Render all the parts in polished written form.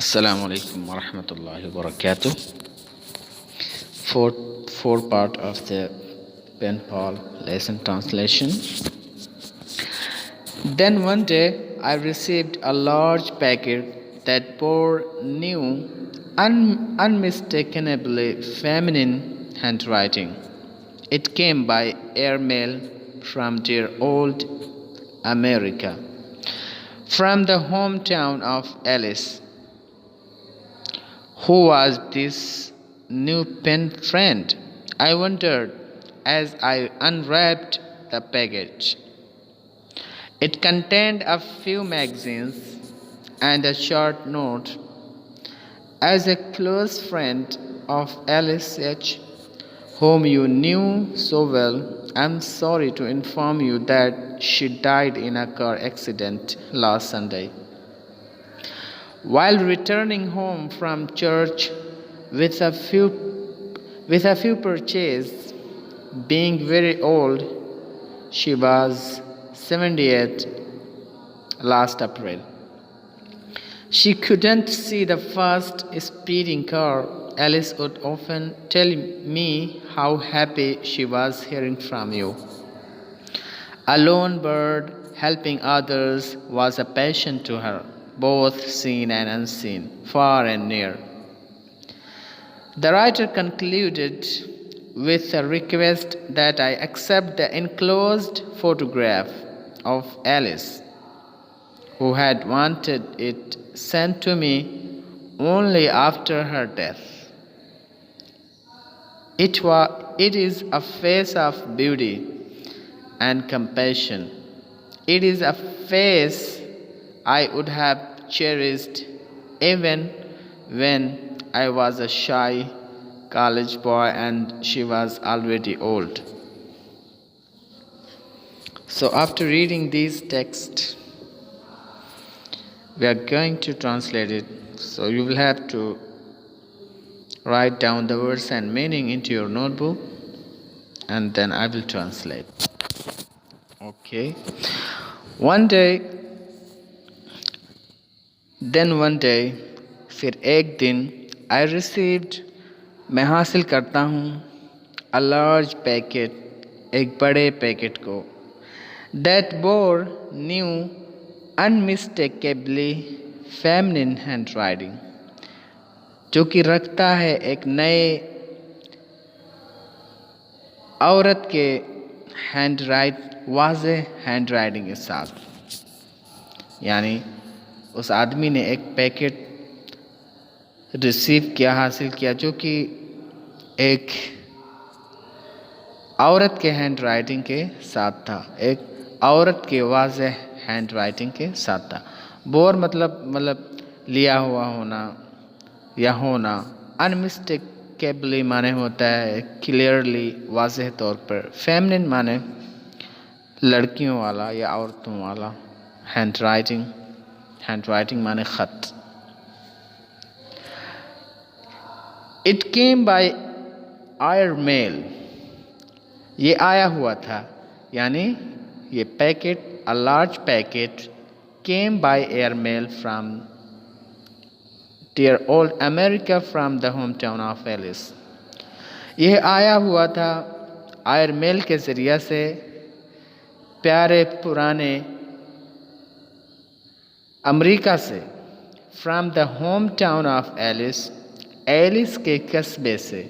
Assalamu alaikum wa rahmatullahi wa barakatuh. Four part of the Pen Pal lesson translation. Then one day I received a large packet that bore new, unmistakably feminine handwriting. It came by airmail from dear old America, from the hometown of Alice. Who was this new pen friend? I wondered as I unwrapped the package. It contained a few magazines and a short note. As a close friend of Alice H., whom you knew so well, I'm sorry to inform you that she died in a car accident last Sunday. While returning home from church with a few purchases, being very old, she was 78 last April. She couldn't see the fast speeding car. Alice would often tell me how happy she was hearing from you. A lone bird helping others was a passion to her, both seen and unseen, far and near. The writer concluded with a request that I accept the enclosed photograph of Alice, who had wanted it sent to me only after her death. It is a face of beauty and compassion. It is a face I would have cherished even when I was a shy college boy and she was already old. So after reading these texts, we are going to translate it. So you will have to write down the words and meaning into your notebook, and then I will translate. Okay. One day, फिर एक दिन I received, मैं हासिल करता हूँ, a large packet, एक बड़े packet को, that bore new, unmistakably feminine handwriting, जो कि रखता है एक नए औरत के वाज़े हैंडराइटिंग के साथ. यानी उस आदमी ने एक पैकेट रिसीव किया, हासिल किया, जो कि एक औरत के हैंडराइटिंग के साथ था, एक औरत के वाज़े हैंडराइटिंग के साथ था. बोर मतलब लिया हुआ होना या होना. अनमिस्टेकेबली माने होता है क्लियरली, वाज़ेह तौर पर. फेमिनिन माने लड़कियों वाला या औरतों वाला. हैंडराइटिंग माने ख़त. It came by air mail, ये आया हुआ था, यानी ये packet, a large packet, came by air mail from dear old America from the home town of Alice. यह आया हुआ था एयर मेल के ज़रिया से प्यारे पुराने अमेरिका से. From the home town of Alice, Alice के कस्बे से.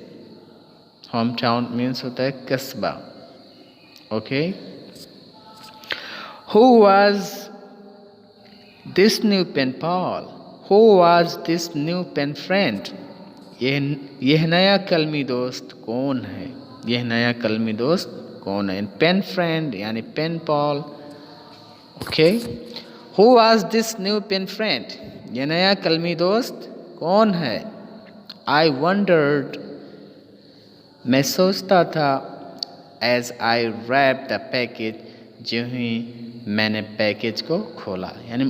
होम टाउन मीन्स होता है कस्बा. Okay. Who was this new pen pal? Who was this new pen friend? यह नया कलमी दोस्त कौन है? यह नया कलमी दोस्त कौन है? पेन फ्रेंड यानी pen pal. Okay. Who was this new pen friend? यह नया कलमी दोस्त कौन है? आई वंडर्ड, मैं सोचता था. As I wrap the package, जो ही मैंने पैकेज को खोला. यानी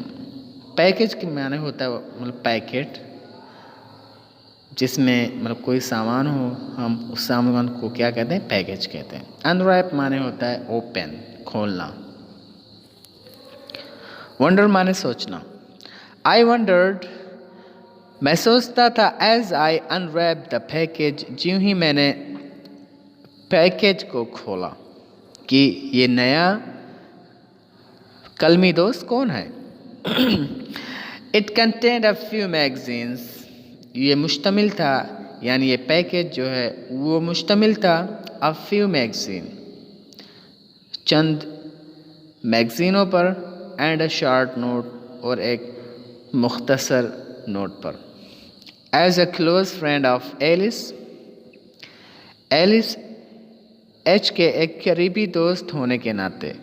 पैकेज के माने होता है मतलब पैकेट, जिसमें मतलब कोई सामान हो, हम उस सामान को क्या कहते हैं? पैकेज कहते हैं. अनरैप माने होता है ओपन, खोलना. वंडर माने सोचना. आई वंडर्ड, मैं सोचता था as I unwrap the package, ज्यों ही मैंने पैकेज को खोला, कि ये नया कलमी दोस्त कौन है। It contained a few magazines, ये मुश्तमिल था, यानी ये पैकेज जो है वो मुश्तमिल था अ फ्यू मैगजीन, चंद मैगजीनों पर, एंड अ शॉर्ट नोट, और एक मुख्तसर नोट पर। As a close friend of Alice, Alice एच के एक करीबी दोस्त होने के नाते,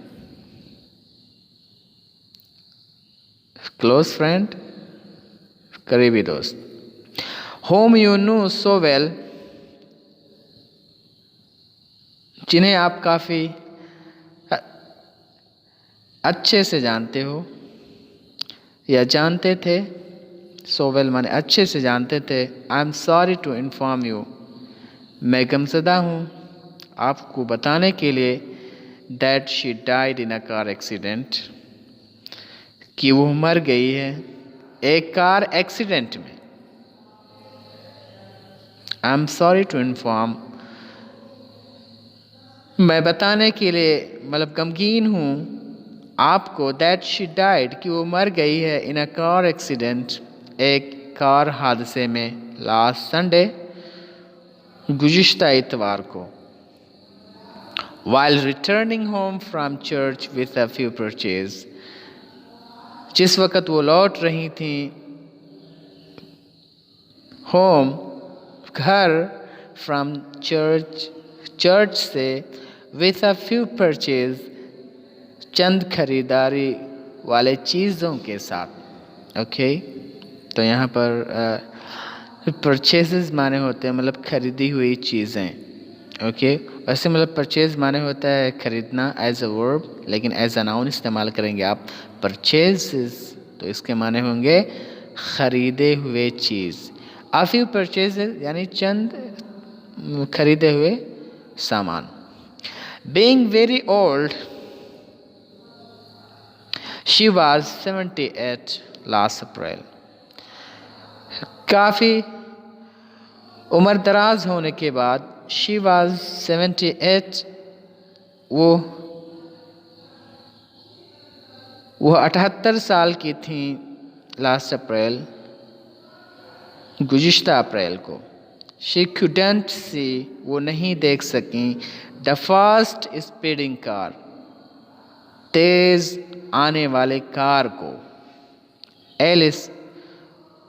क्लोज फ्रेंड करीबी दोस्त, home you know so well, जिन्हें आप काफ़ी अच्छे से जानते हो या जानते थे, सो वेल माने अच्छे से जानते थे। I am sorry to inform you, मैं गमज़दा हूँ आपको बताने के लिए, that she died in a car accident, कि वो मर गई है एक कार एक्सीडेंट में। I am sorry to inform, मैं बताने के लिए मतलब गमगीन हूँ आपको, दैट शी डाइड, कि वो मर गई है, इन अ कार एक्सीडेंट, एक कार हादसे में, लास्ट संडे, गुज़िश्ता इतवार को, while returning home from church with a few purchase, जिस वक़्त वो लौट रही थी होम, घर, फ्रॉम चर्च से, विथ अ फ्यू परचेज, चंद खरीदारी वाले चीज़ों के साथ। ओके, तो यहाँ पर परचेजेस माने होते हैं मतलब खरीदी हुई चीज़ें। ओके, वैसे मतलब परचेज माने होता है खरीदना एज अ वर्ब, लेकिन एज अ नाउन इस्तेमाल करेंगे आप परचेजेस, तो इसके माने होंगे खरीदे हुए चीज़। आ फ्यू परचेजेस यानी चंद खरीदे हुए सामान। Being very old, she was 78 last April, काफ़ी उम्र दराज होने के बाद, शी वॉज 78, वो 78 साल की थी, लास्ट अप्रैल, गुज़िश्ता अप्रैल को। शी couldn't see, वो नहीं देख सकी, द फास्ट स्पीडिंग कार, तेज आने वाले कार को। Alice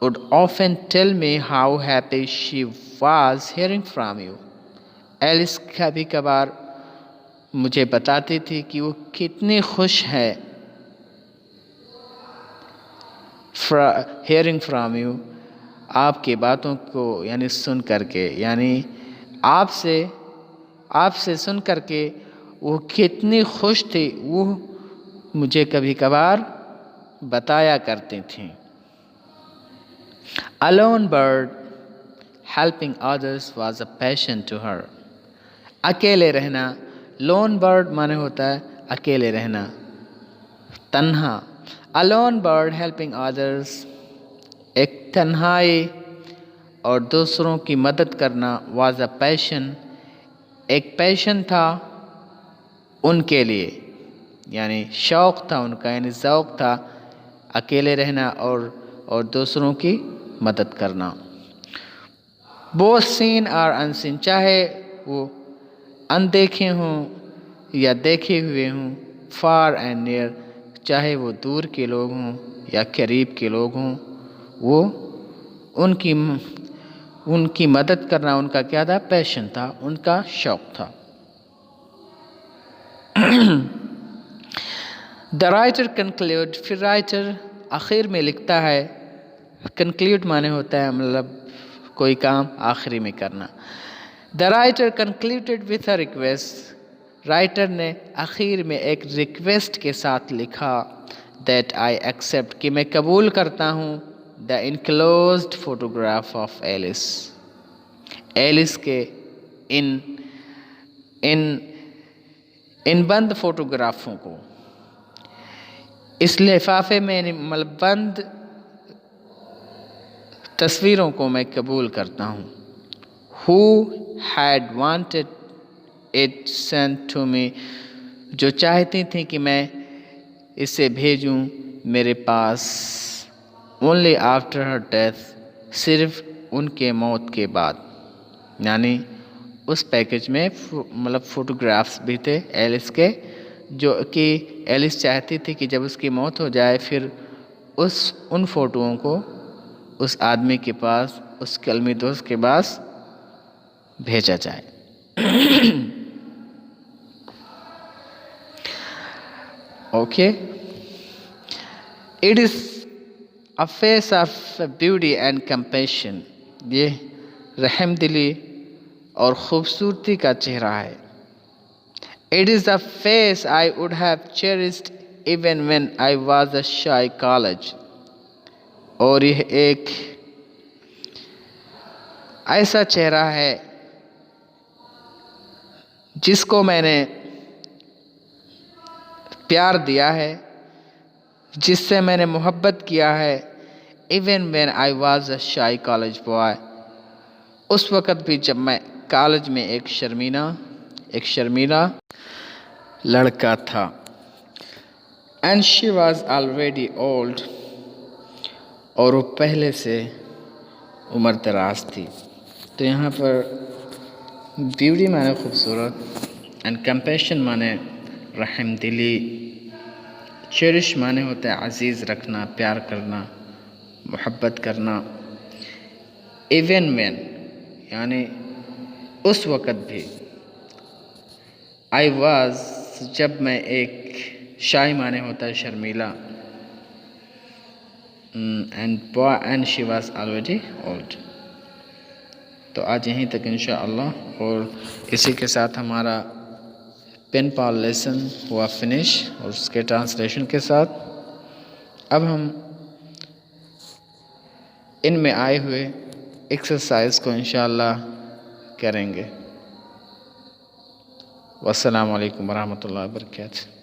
would often tell me how happy she was hearing from you. Alice कभी कभार मुझे बताती थी कि वो कितनी खुश है hearing from you, आपके बातों को यानी सुन करके, यानी आपसे सुन करके वो कितनी खुश थी, वो मुझे कभी कभार बताया करती थी। A lone bird helping others was a passion to her. अकेले रहना, lone bird माने होता है अकेले रहना, तन्हा। A lone bird helping others, एक तन्हाई और दूसरों की मदद करना, was a passion, एक पैशन था उनके लिए, यानी शौक़ था उनका, यानी ज़ौक़ था अकेले रहना और दूसरों की मदद करना। बोथ सीन और अनसीन, चाहे वो अनदेखे हों या देखे हुए हों, फार एंड नियर, चाहे वो दूर के लोग हों या करीब के लोग हों, वो उनकी मदद करना उनका क्या था, पैशन था, उनका शौक़ था। द राइटर कंक्लूड, फिर राइटर आखिर में लिखता है, कंक्लूड माने होता है मतलब कोई काम आखिरी में करना। The writer concluded with a request, writer ने आखिर में एक रिक्वेस्ट के साथ लिखा, दैट आई एक्सेप्ट, कि मैं कबूल करता हूँ, the enclosed photograph of Alice, Alice के इन बंद फोटोग्राफों को। इस लिफाफे में मतलब बंद तस्वीरों को मैं कबूल करता हूँ। Who had wanted it sent to me, जो चाहती थी कि मैं इसे भेजूं मेरे पास। Only after her death, सिर्फ उनके मौत के बाद। यानी उस पैकेज में मतलब फ़ोटोग्राफ्स भी थे एलिस के, जो कि एलिस चाहती थी कि जब उसकी मौत हो जाए फिर उन फ़ोटोओं को उस आदमी के पास, उस कलमी दोस्त के पास भेजा जाए। Okay, it is a face of beauty and compassion, ये रहमदिली और ख़ूबसूरती का चेहरा है। It is the face I would have cherished even when I was a शाई कॉलेज, और यह एक ऐसा चेहरा है जिसको मैंने प्यार दिया है, जिससे मैंने मोहब्बत किया है। Even when I was a शाई कॉलेज बॉय, उस वक़्त भी जब मैं कॉलेज में एक शर्मीला लड़का था। And she was already old, और वो पहले से उम्र दराज थी। तो यहाँ पर ब्यूटी माने खूबसूरत, एंड कंपैशन माने रहमदिली, चेरिश माने होता है अजीज़ रखना, प्यार करना, मोहब्बत करना। इवन व्हेन यानी उस वक़्त भी, आई वाज जब मैं एक शाई माने होता है शर्मीला, and she was already old. तो आज यहीं तक इंशाअल्लाह, और इसी के साथ हमारा पेन पाल लेसन हुआ फिनिश, और उसके ट्रांसलेशन के साथ अब हम इनमें आए हुए एक्सरसाइज को इंशाअल्लाह करेंगे। वस्सलामु अलैकुम वरहमतुल्लाहि वबरकातुहू।